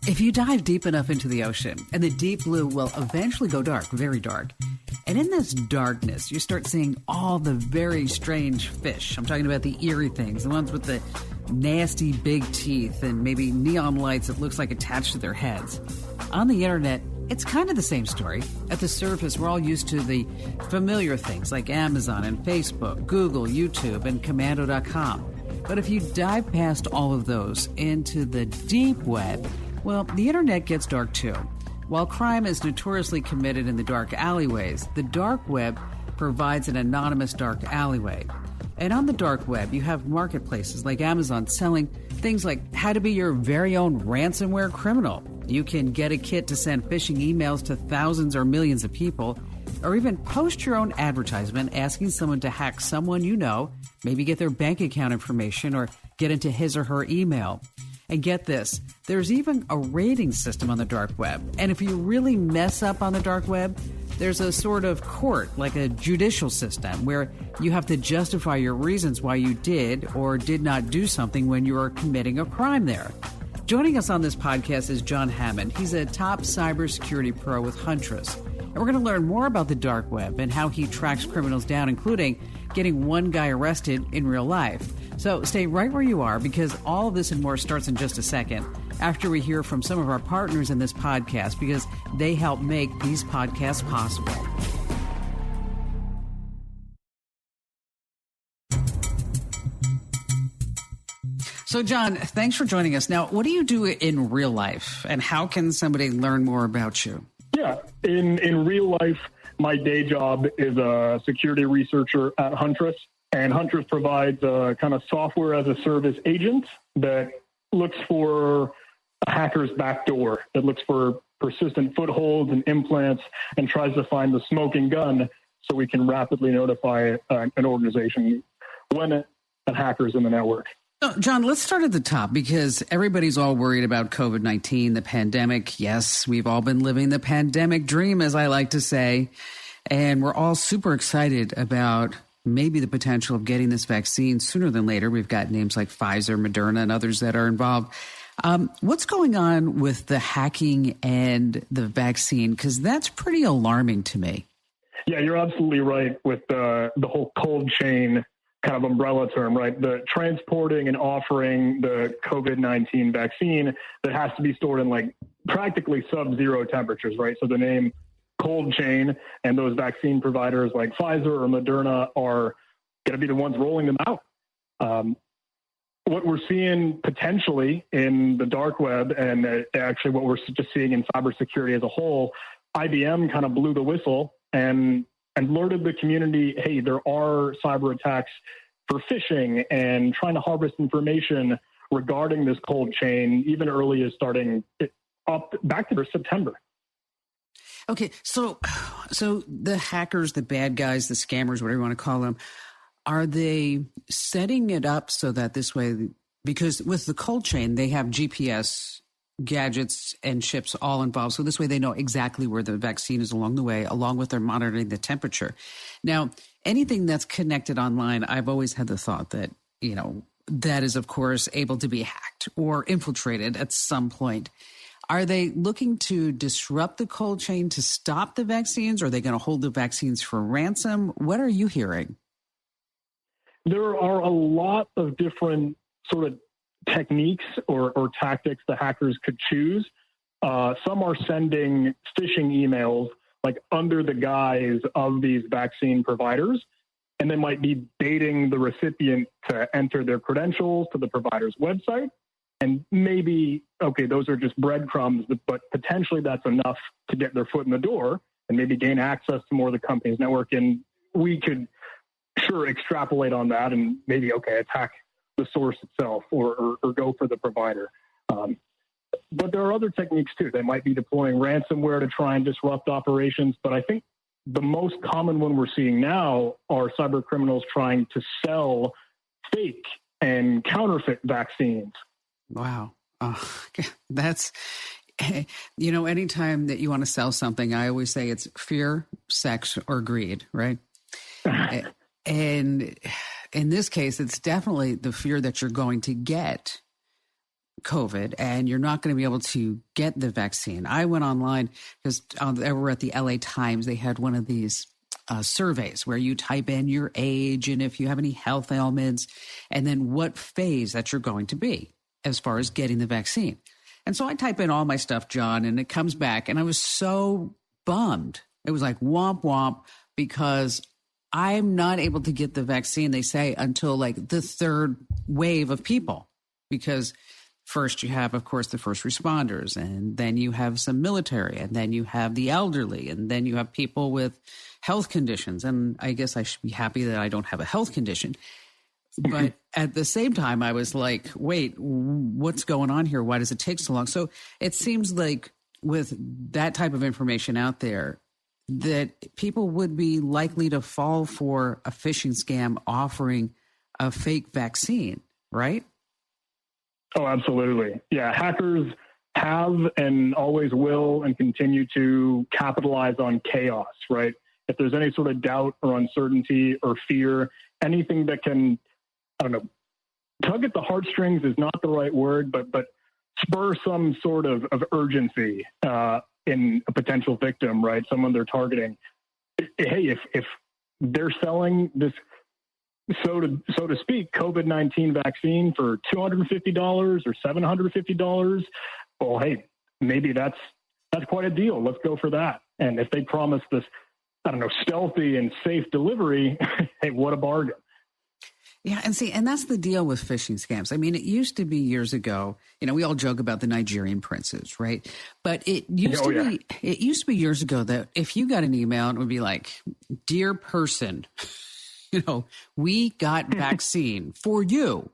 If you dive deep enough into the ocean, and the deep blue will eventually go dark, very dark. And in this darkness, you start seeing all the very strange fish. I'm talking about the eerie things, the ones with the nasty big teeth and maybe neon lights that looks like attached to their heads. On the internet, it's kind of the same story. At the surface, we're all used to the familiar things like Amazon and Facebook, Google, YouTube, and Commando.com. But if you dive past all of those into the deep web, well, the internet gets dark too. While crime is notoriously committed in the dark alleyways, the dark web provides an anonymous dark alleyway. And on the dark web, you have marketplaces like Amazon selling things like how to be your very own ransomware criminal. You can get a kit to send phishing emails to thousands or millions of people, or even post your own advertisement asking someone to hack someone you know, maybe get their bank account information or get into his or her email. And get this, there's even a rating system on the dark web. And if you really mess up on the dark web, there's a sort of court, like a judicial system, where you have to justify your reasons why you did or did not do something when you were committing a crime there. Joining us on this podcast is John Hammond. He's a top cybersecurity pro with Huntress. And we're going to learn more about the dark web and how he tracks criminals down, including getting one guy arrested in real life. So stay right where you are, because all of this and more starts in just a second after we hear from some of our partners in this podcast, because they help make these podcasts possible. So, John, thanks for joining us. Now, what do you do in real life, and how can somebody learn more about you? Yeah, in real life, my day job is a security researcher at Huntress. And Huntress provides a kind of software as a service agent that looks for a hacker's backdoor, that looks for persistent footholds and implants, and tries to find the smoking gun so we can rapidly notify an organization when a hacker is in the network. So, John, let's start at the top, because everybody's all worried about COVID-19, the pandemic. Yes, we've all been living the pandemic dream, as I like to say, and we're all super excited about maybe the potential of getting this vaccine sooner than later. We've got names like Pfizer, Moderna, and others that are involved. What's going on with the hacking and the vaccine? Because that's pretty alarming to me. Yeah, you're absolutely right with the whole cold chain kind of umbrella term, right? The transporting and offering the COVID-19 vaccine that has to be stored in like practically sub-zero temperatures, right? So the name cold chain, and those vaccine providers like Pfizer or Moderna are going to be the ones rolling them out. What we're seeing potentially in the dark web, and actually what we're just seeing in cybersecurity as a whole, IBM kind of blew the whistle and alerted the community, hey, there are cyber attacks for phishing and trying to harvest information regarding this cold chain, even early as starting up back to September. Okay, so the hackers, the bad guys, the scammers, whatever you want to call them, are they setting it up so that this way, because with the cold chain, they have GPS gadgets and chips all involved. So this way they know exactly where the vaccine is along the way, along with their monitoring the temperature. Now, anything that's connected online, I've always had the thought that, that is, of course, able to be hacked or infiltrated at some point. Are they looking to disrupt the cold chain to stop the vaccines? Or are they going to hold the vaccines for ransom? What are you hearing? There are a lot of different sort of techniques or tactics the hackers could choose. Some are sending phishing emails like under the guise of these vaccine providers, and they might be baiting the recipient to enter their credentials to the provider's website. And maybe, okay, those are just breadcrumbs, but potentially that's enough to get their foot in the door and maybe gain access to more of the company's network. And we could sure extrapolate on that and maybe, okay, attack the source itself or go for the provider. But there are other techniques too. They might be deploying ransomware to try and disrupt operations. But I think the most common one we're seeing now are cyber criminals trying to sell fake and counterfeit vaccines. Wow. That's, anytime that you want to sell something, I always say it's fear, sex, or greed, right? And in this case, it's definitely the fear that you're going to get COVID and you're not going to be able to get the vaccine. I went online because over at the LA Times, they had one of these surveys where you type in your age and if you have any health ailments and then what phase that you're going to be as far as getting the vaccine. And so I type in all my stuff, John, and it comes back and I was so bummed. It was like womp womp because I'm not able to get the vaccine, they say, until like the third wave of people, because first you have, of course, the first responders, and then you have some military, and then you have the elderly, and then you have people with health conditions. And I guess I should be happy that I don't have a health condition. But at the same time, I was like, wait, what's going on here? Why does it take so long? So it seems like with that type of information out there, that people would be likely to fall for a phishing scam offering a fake vaccine, right? Oh, absolutely. Yeah, hackers have and always will and continue to capitalize on chaos, right? If there's any sort of doubt or uncertainty or fear, anything that can, I don't know, tug at the heartstrings is not the right word, but spur some sort of urgency in a potential victim, right? Someone they're targeting. Hey, if they're selling this, so to speak, COVID-19 vaccine for $250 or $750, well, hey, maybe that's quite a deal. Let's go for that. And if they promise this, I don't know, stealthy and safe delivery, hey, what a bargain. Yeah, and that's the deal with phishing scams. I mean, it used to be years ago, we all joke about the Nigerian princes, right? But it used to be years ago that if you got an email, it would be like, "Dear person, we got vaccine for you.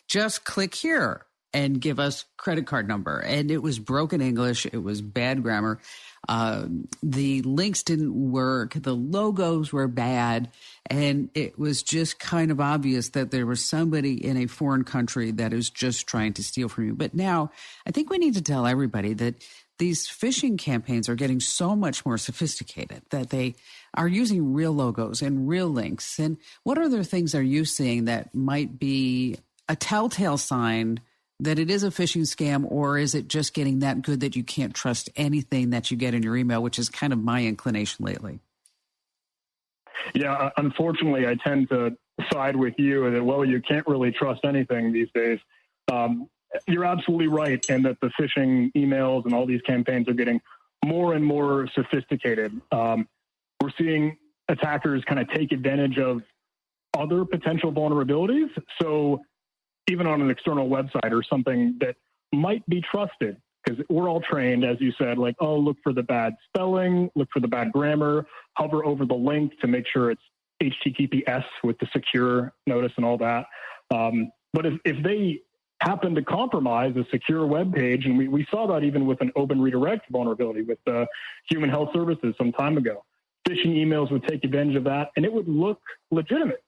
Just click here and give us credit card number." And it was broken English. It was bad grammar. The links didn't work. The logos were bad. And it was just kind of obvious that there was somebody in a foreign country that is just trying to steal from you. But now I think we need to tell everybody that these phishing campaigns are getting so much more sophisticated, that they are using real logos and real links. And what other things are you seeing that might be a telltale sign that it is a phishing scam, or is it just getting that good that you can't trust anything that you get in your email, which is kind of my inclination lately? Yeah, unfortunately, I tend to side with you that, well, you can't really trust anything these days. You're absolutely right, and that the phishing emails and all these campaigns are getting more and more sophisticated. We're seeing attackers kind of take advantage of other potential vulnerabilities. So even on an external website or something that might be trusted, because we're all trained, as you said, like, oh, look for the bad spelling, look for the bad grammar, hover over the link to make sure it's HTTPS with the secure notice and all that. But if they happen to compromise a secure web page, and we saw that even with an open redirect vulnerability with Human Health Services some time ago, phishing emails would take advantage of that, and it would look legitimate.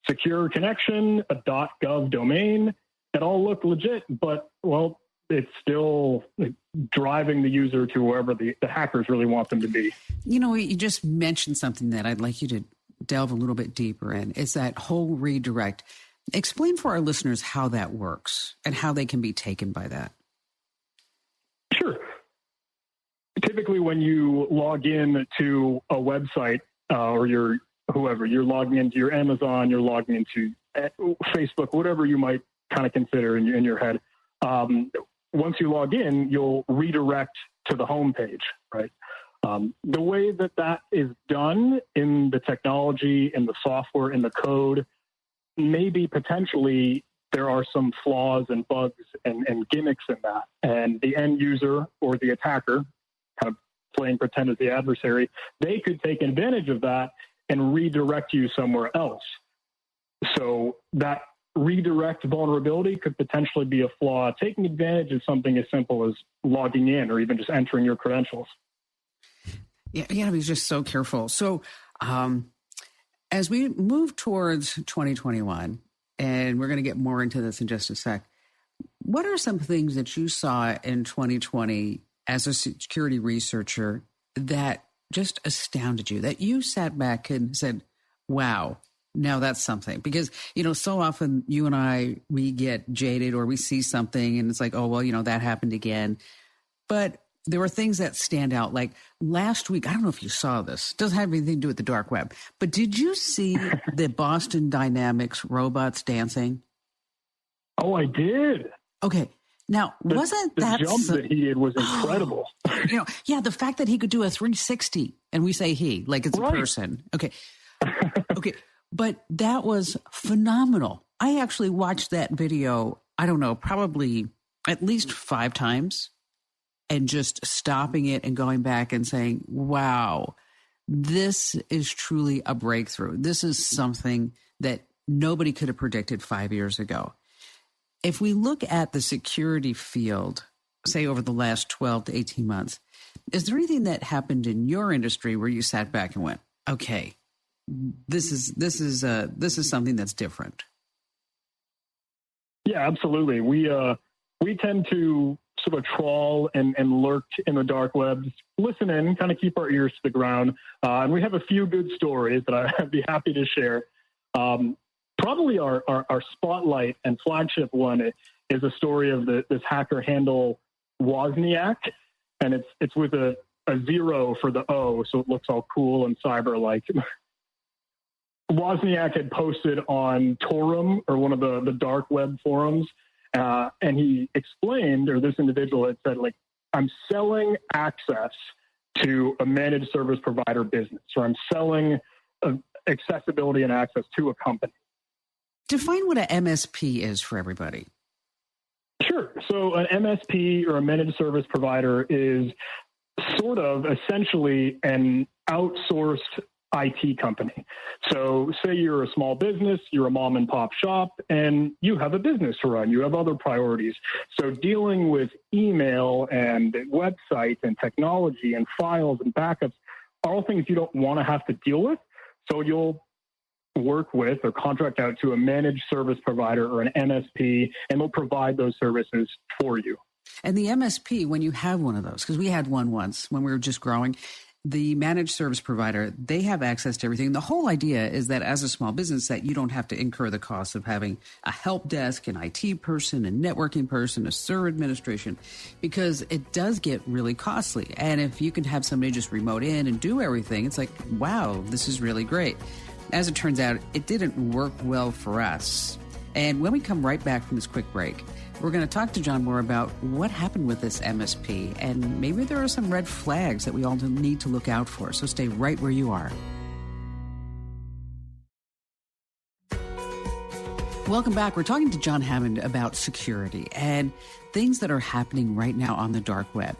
Secure connection, a .gov domain, it all looked legit, but, well, it's still driving the user to wherever the hackers really want them to be. You just mentioned something that I'd like you to delve a little bit deeper in. It's that whole redirect. Explain for our listeners how that works and how they can be taken by that. Sure. Typically, when you log in to a website or you're logging into your Amazon, you're logging into Facebook, whatever you might kind of consider in your head. Once you log in, you'll redirect to the home page, right? The way that is done in the technology, in the software, in the code, maybe potentially there are some flaws and bugs and gimmicks in that. And the end user or the attacker, kind of playing pretend as the adversary, they could take advantage of that and redirect you somewhere else. So that redirect vulnerability could potentially be a flaw, taking advantage of something as simple as logging in or even just entering your credentials. Yeah, you gotta be just so careful. So as we move towards 2021, and we're going to get more into this in just a sec, what are some things that you saw in 2020 as a security researcher that just astounded you, that you sat back and said, wow, Now that's something, because, so often you and I, we get jaded or we see something and it's like, oh, well, that happened again. But there were things that stand out. Like last week, I don't know if you saw this. It doesn't have anything to do with the dark web. But did you see the Boston Dynamics robots dancing? Oh, I did. Okay. Now, wasn't that... The jump that he did was incredible. Yeah, the fact that he could do a 360, and we say he, like it's a person. Okay. Okay. But that was phenomenal. I actually watched that video, I don't know, probably at least 5 times, and just stopping it and going back and saying, wow, this is truly a breakthrough. This is something that nobody could have predicted 5 years ago. If we look at the security field, say over the last 12 to 18 months, is there anything that happened in your industry where you sat back and went, okay, this is something that's different? Yeah, absolutely. We tend to sort of trawl and lurk in the dark web, listen in, kind of keep our ears to the ground. And we have a few good stories that I'd be happy to share. Probably our spotlight and flagship one is a story of this hacker handle Wozniak, and it's with a 0 for the O, so it looks all cool and cyber-like. Wozniak had posted on Torum, or one of the dark web forums, and he explained, or this individual had said, like, I'm selling access to a managed service provider business, or I'm selling accessibility and access to a company. Define what an MSP is for everybody. Sure. So an MSP, or a managed service provider, is sort of essentially an outsourced IT company. So say you're a small business, you're a mom and pop shop, and you have a business to run. You have other priorities. So dealing with email and websites and technology and files and backups are all things you don't want to have to deal with. So you'll work with or contract out to a managed service provider or an MSP, and they'll provide those services for you. And the MSP, when you have one of those, because we had one once when we were just growing, the managed service provider, they have access to everything. The whole idea is that as a small business, that you don't have to incur the cost of having a help desk, an IT person, a networking person, a server administration, because it does get really costly. And if you can have somebody just remote in and do everything, it's like, wow, this is really great. As it turns out, it didn't work well for us. And when we come right back from this quick break, we're going to talk to John more about what happened with this MSP, and maybe there are some red flags that we all need to look out for. So stay right where you are. Welcome back. We're talking to John Hammond about security and things that are happening right now on the dark web.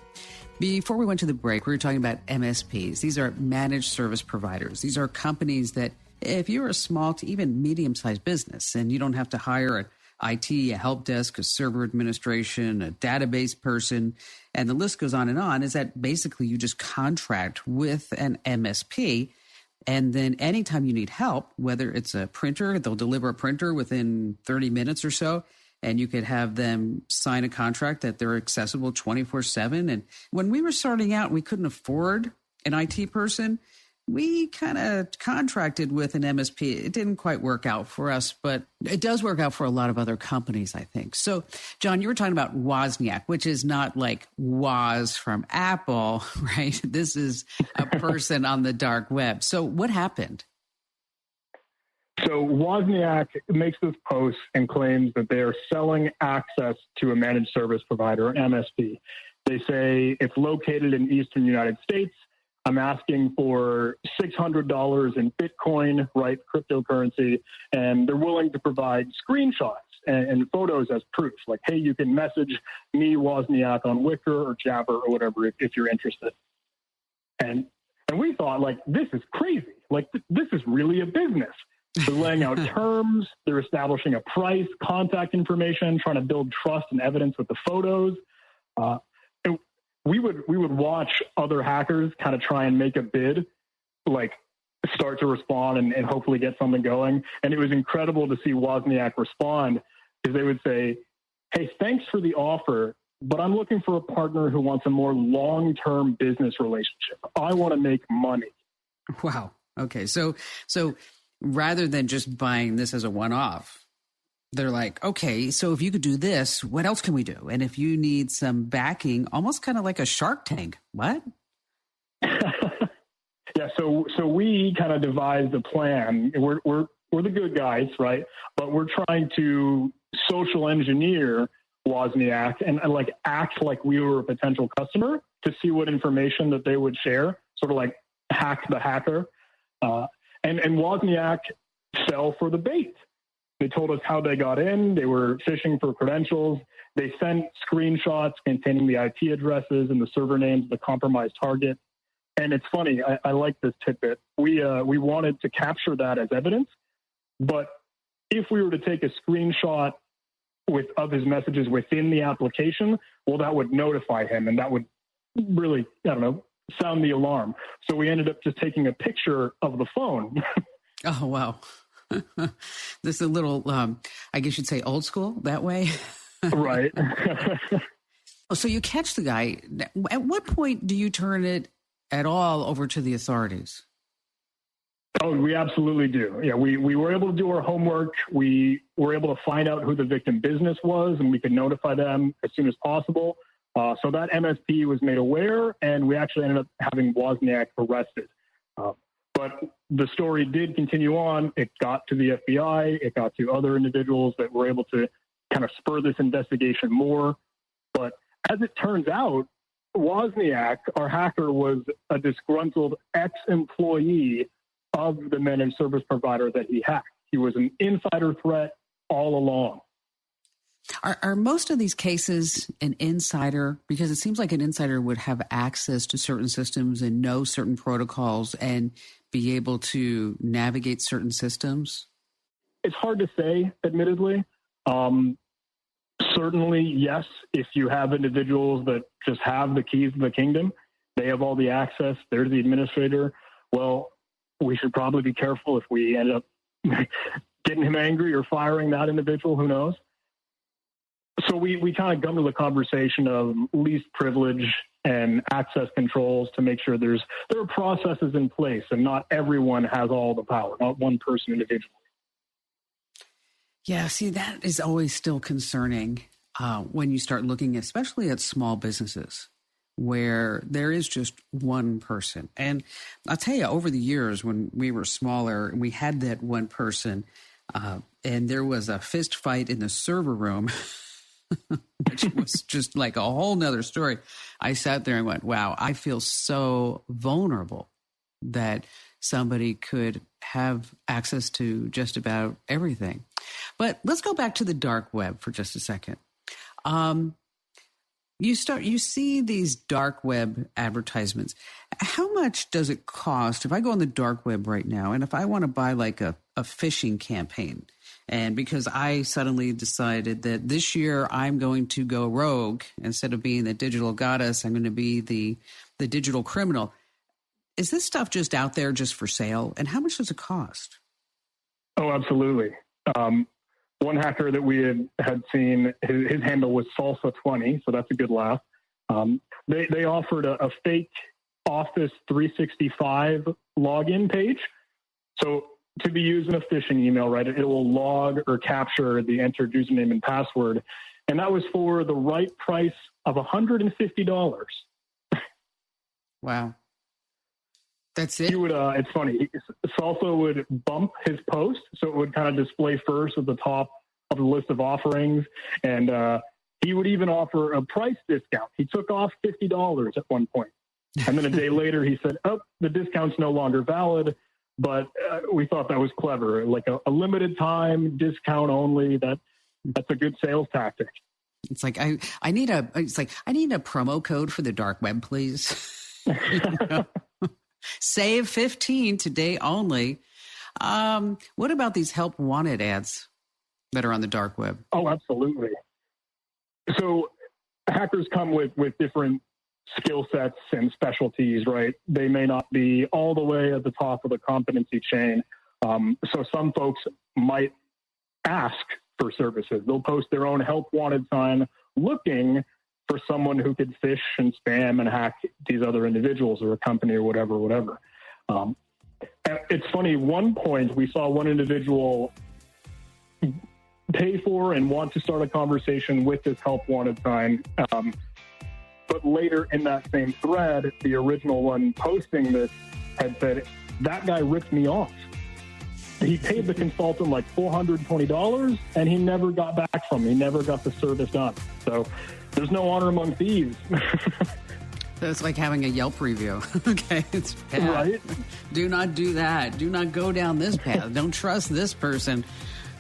Before we went to the break, we were talking about MSPs. These are managed service providers. These are companies that, if you're a small to even medium-sized business and you don't have to hire an IT, a help desk, a server administration, a database person, and the list goes on, is that basically you just contract with an MSP, and then anytime you need help, whether it's a printer, they'll deliver a printer within 30 minutes or so, and you could have them sign a contract that they're accessible 24/7. And when we were starting out, we couldn't afford an IT person. We kind of contracted with an MSP. It didn't quite work out for us, but it does work out for a lot of other companies, I think. So, John, you were talking about Wozniak, which is not like Woz from Apple, right? This is a person on the dark web. So what happened? So Wozniak makes this post and claims that they are selling access to a managed service provider, an MSP. They say it's located in Eastern United States. I'm asking for $600 in Bitcoin, right, cryptocurrency, and they're willing to provide screenshots and photos as proof. Like, hey, you can message me, Wozniak, on Wickr or Jabber or whatever if you're interested. And we thought, like, this is crazy. Like, this is really a business. They're laying out terms. They're establishing a price, contact information, trying to build trust and evidence with the photos. We would watch other hackers kind of try and make a bid, like start to respond and hopefully get something going. And it was incredible to see Wozniak respond, because they would say, hey, thanks for the offer, but I'm looking for a partner who wants a more long-term business relationship. I want to make money. Wow. Okay. So rather than just buying this as a one-off. They're like, okay, so if you could do this, what else can we do? And if you need some backing, almost kind of like a Shark Tank. What? Yeah, so we kind of devised a plan. We're the good guys, right? But we're trying to social engineer Wozniak and like act like we were a potential customer to see what information that they would share, sort of like hack the hacker. And Wozniak fell for the bait. They told us how they got in. They were phishing for credentials. They sent screenshots containing the IP addresses and the server names of the compromised target. And it's funny, I like this tidbit. We wanted to capture that as evidence, but if we were to take a screenshot of his messages within the application, well, that would notify him, and that would really, sound the alarm. So we ended up just taking a picture of the phone. Oh, wow. This is a little, I guess you'd say old school that way. Right. So you catch the guy. At what point do you turn it at all over to the authorities? Oh, we absolutely do. Yeah, we were able to do our homework. We were able to find out who the victim business was, and we could notify them as soon as possible. So that MSP was made aware, and we actually ended up having Wozniak arrested. But the story did continue on. It got to the FBI. It got to other individuals that were able to kind of spur this investigation more. But as it turns out, Wozniak, our hacker, was a disgruntled ex-employee of the managed service provider that he hacked. He was an insider threat all along. Are most of these cases an insider? Because it seems like an insider would have access to certain systems and know certain protocols and be able to navigate certain systems. It's hard to say, admittedly. Certainly, yes, if you have individuals that just have the keys to the kingdom, they have all the access, they're the administrator. Well, we should probably be careful if we end up getting him angry or firing that individual, who knows? So we kind of come to the conversation of least privilege and access controls to make sure there are processes in place and not everyone has all the power, not one person individually. Yeah, see, that is always still concerning when you start looking, especially at small businesses where there is just one person. And I'll tell you, over the years when we were smaller, we had that one person and there was a fist fight in the server room, which was just like a whole nother story. I sat there and went, wow, I feel so vulnerable that somebody could have access to just about everything. But let's go back to the dark web for just a second. You see these dark web advertisements. How much does it cost if I go on the dark web right now and if I want to buy like a phishing campaign? And because I suddenly decided that this year I'm going to go rogue, instead of being the digital goddess, I'm going to be the digital criminal. Is this stuff just out there just for sale? And how much does it cost? Oh, absolutely. One hacker that we had seen, his handle was Salsa20, so that's a good laugh. They offered a fake Office 365 login page. So to be used in a phishing email, right, it will log or capture the entered username and password. And that was for the right price of $150. Wow. That's it? It's funny. Salsa would bump his post, so it would kind of display first at the top of the list of offerings. And he would even offer a price discount. He took off $50 at one point. And then a day later, he said, oh, the discount's no longer valid. But we thought that was clever, like a limited time discount only. That's a good sales tactic. It's like I need a promo code for the dark web, please. Save 15 today only. What about these help wanted ads that are on the dark web? Oh, absolutely. So hackers come with different skill sets and specialties, right? They may not be all the way at the top of the competency chain. So some folks might ask for services. They'll post their own help wanted sign looking for someone who could phish and spam and hack these other individuals or a company or whatever. It's funny, one point we saw one individual pay for and want to start a conversation with this help wanted sign. But later in that same thread, the original one posting this had said, that guy ripped me off. He paid the consultant like $420 and he never got back from me. He never got the service done. So there's no honor among thieves. That's like having a Yelp review. Okay, it's bad. Right? Do not do that. Do not go down this path. Don't trust this person.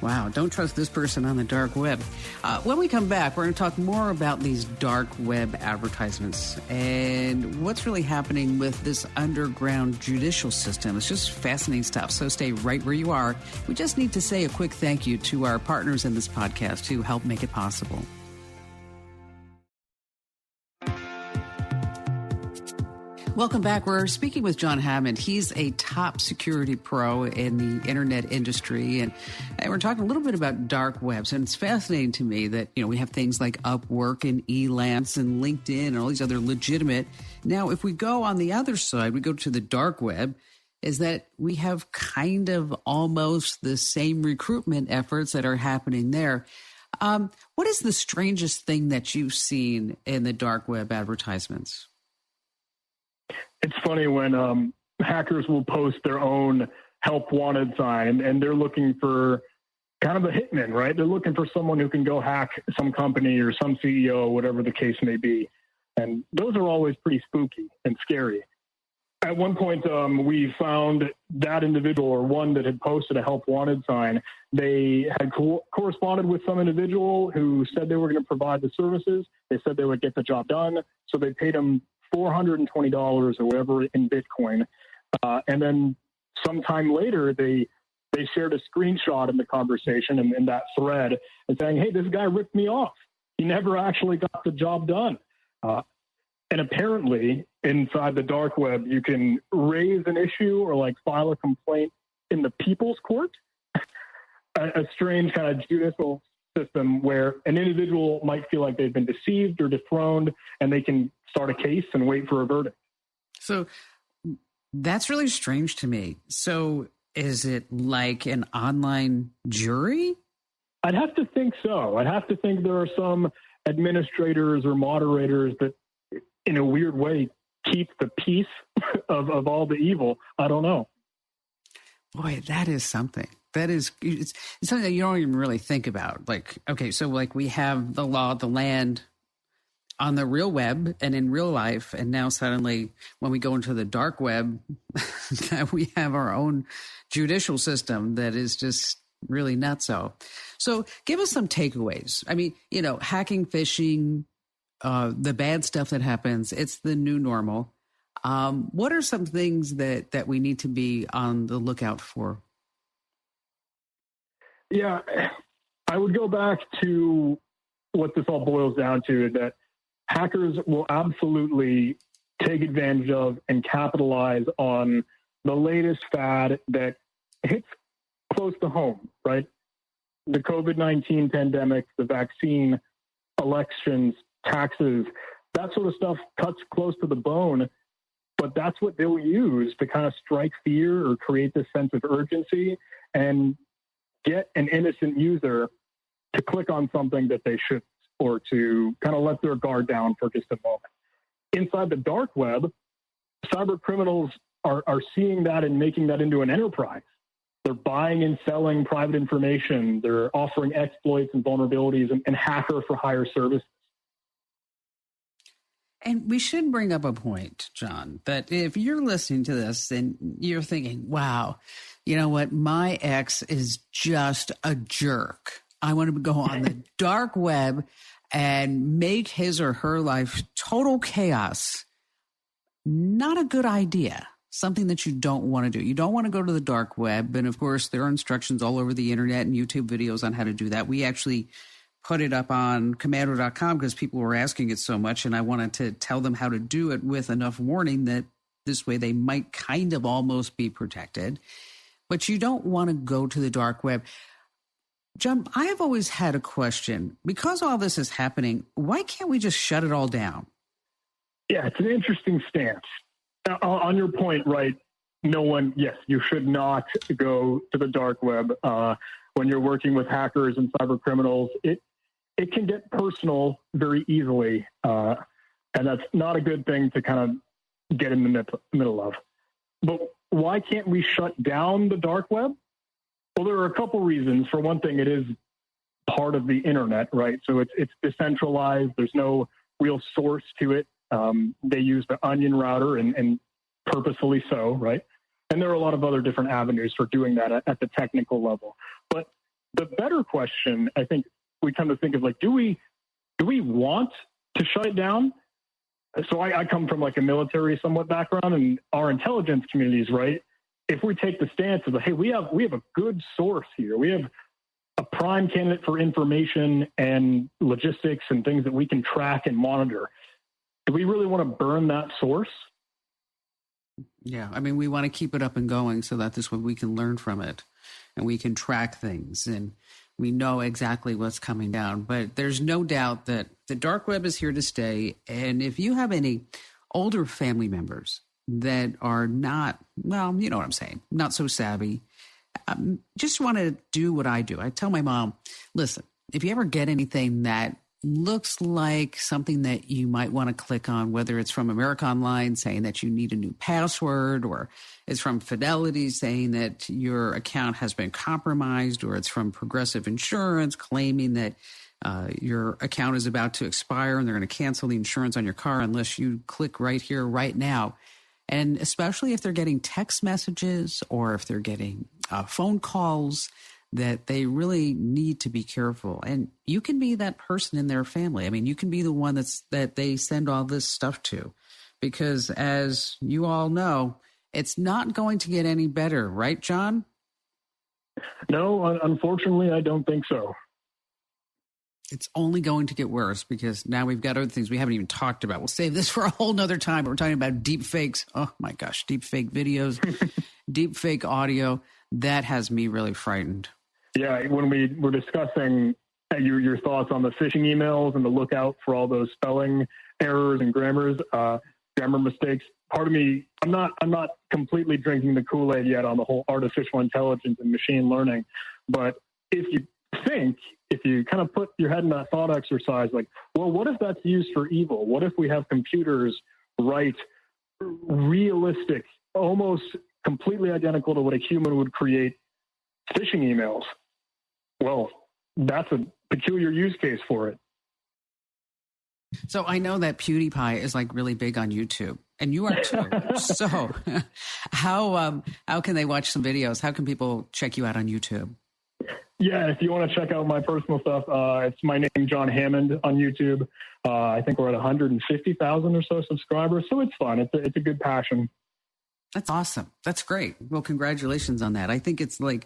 Wow, don't trust this person on the dark web. When we come back, we're going to talk more about these dark web advertisements and what's really happening with this underground judicial system. It's just fascinating stuff, so stay right where you are. We just need to say a quick thank you to our partners in this podcast who help make it possible. Welcome back. We're speaking with John Hammond. He's a top security pro in the internet industry, and we're talking a little bit about dark webs. And it's fascinating to me that, we have things like Upwork and Elance and LinkedIn and all these other legitimate. Now, if we go on the other side, we go to the dark web, is that we have kind of almost the same recruitment efforts that are happening there. What is the strangest thing that you've seen in the dark web advertisements? It's funny when hackers will post their own help wanted sign and they're looking for kind of a hitman, right? They're looking for someone who can go hack some company or some CEO, whatever the case may be. And those are always pretty spooky and scary. At one point, we found that individual or one that had posted a help wanted sign. They had corresponded with some individual who said they were going to provide the services. They said they would get the job done. So they paid them $420 or whatever in Bitcoin. And then sometime later, they shared a screenshot in the conversation and in that thread and saying, hey, this guy ripped me off. He never actually got the job done. And apparently inside the dark web, you can raise an issue or like file a complaint in the people's court, a strange kind of judicial system where an individual might feel like they've been deceived or dethroned and they can start a case and wait for a verdict. So that's really strange to me. So is it like an online jury? I'd have to think so. I'd have to think there are some administrators or moderators that in a weird way keep the peace of all the evil. I don't know. Boy, that is something. That is, it's something that you don't even really think about. Like, okay, so like we have the law of the land on the real web and in real life. And now suddenly when we go into the dark web, we have our own judicial system that is just really nutso. So give us some takeaways. I mean, hacking, phishing, the bad stuff that happens, it's the new normal. What are some things that we need to be on the lookout for? Yeah, I would go back to what this all boils down to, that hackers will absolutely take advantage of and capitalize on the latest fad that hits close to home, right? The COVID-19 pandemic, the vaccine, elections, taxes, that sort of stuff cuts close to the bone, but that's what they'll use to kind of strike fear or create this sense of urgency and get an innocent user to click on something that they shouldn't, or to kind of let their guard down for just a moment. Inside the dark web, cyber criminals are seeing that and making that into an enterprise. They're buying and selling private information. They're offering exploits and vulnerabilities and hacker for hire services. And we should bring up a point, John, that if you're listening to this and you're thinking, wow, you know what, my ex is just a jerk. I want to go on the dark web and make his or her life total chaos. Not a good idea. Something that you don't want to do. You don't want to go to the dark web. And of course, there are instructions all over the internet and YouTube videos on how to do that. We actually put it up on Komando.com because people were asking it so much, and I wanted to tell them how to do it with enough warning that this way they might kind of almost be protected. But you don't want to go to the dark web. John, I have always had a question. Because all this is happening, why can't we just shut it all down? Yeah, it's an interesting stance. On your point, right, you should not go to the dark web when you're working with hackers and cyber criminals. It can get personal very easily, and that's not a good thing to kind of get in the middle of. But why can't we shut down the dark web? Well, there are a couple reasons. For one thing, it is part of the internet, right? So it's decentralized. There's no real source to it. They use the Onion router and purposefully so, right? And there are a lot of other different avenues for doing that at the technical level. But the better question, I think, we come to think of, like, do we want to shut it down? So I come from like a military somewhat background, and our intelligence communities, right? If we take the stance of, hey, we have a good source here. We have a prime candidate for information and logistics and things that we can track and monitor. Do we really want to burn that source? Yeah, I mean, we want to keep it up and going so that this way we can learn from it and we can track things and we know exactly what's coming down. But there's no doubt that the dark web is here to stay. And if you have any older family members that are not, well, you know what I'm saying, not so savvy, just want to do what I do. I tell my mom, listen, if you ever get anything that looks like something that you might want to click on, whether it's from America Online saying that you need a new password, or it's from Fidelity saying that your account has been compromised, or it's from Progressive Insurance claiming that your account is about to expire and they're going to cancel the insurance on your car unless you click right here, right now. And especially if they're getting text messages or if they're getting phone calls, that they really need to be careful. And you can be that person in their family. I mean, you can be the one that they send all this stuff to, because as you all know, it's not going to get any better, right, John? No, unfortunately, I don't think so. It's only going to get worse, because now we've got other things we haven't even talked about. We'll save this for a whole nother time. We're talking about deep fakes. Oh my gosh, deep fake videos, deep fake audio. That has me really frightened. Yeah, when we were discussing your thoughts on the phishing emails and the lookout for all those spelling errors and grammar mistakes, part of me, I'm not completely drinking the Kool-Aid yet on the whole artificial intelligence and machine learning. But if you kind of put your head in that thought exercise, like, well, what if that's used for evil? What if we have computers write realistic, almost completely identical to what a human would create phishing emails? Well, that's a peculiar use case for it. So I know that PewDiePie is like really big on YouTube, and you are too. So how can they watch some videos? How can people check you out on YouTube? Yeah, if you want to check out my personal stuff, it's my name, John Hammond, on YouTube. I think we're at 150,000 or so subscribers, so it's fun. It's a good passion. That's awesome. That's great. Well, congratulations on that. I think it's like,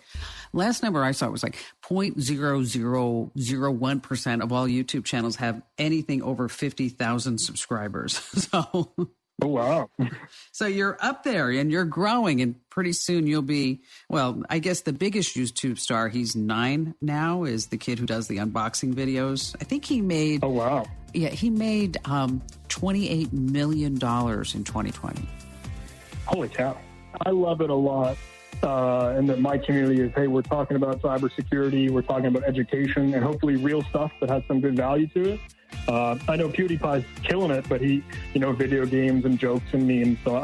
last number I saw was like 0.0001% of all YouTube channels have anything over 50,000 subscribers. So, oh, wow. So you're up there and you're growing, and pretty soon you'll be, well, I guess the biggest YouTube star, he's 9 now, is the kid who does the unboxing videos. I think he made, oh, wow. Yeah, he made $28 million in 2020. Holy cow. I love it a lot. And that my community is, hey, we're talking about cybersecurity, we're talking about education, and hopefully real stuff that has some good value to it. I know PewDiePie's killing it, but he, video games and jokes and memes. So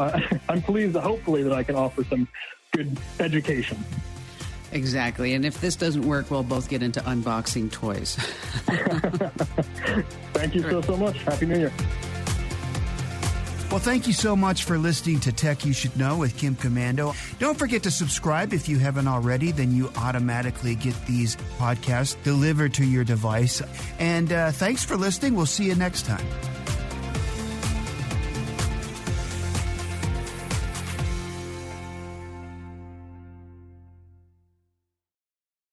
I'm pleased, hopefully, that I can offer some good education. Exactly. And if this doesn't work, we'll both get into unboxing toys. Thank you so much. Happy New Year. Well, thank you so much for listening to Tech You Should Know with Kim Komando. Don't forget to subscribe if you haven't already. Then you automatically get these podcasts delivered to your device. And thanks for listening. We'll see you next time.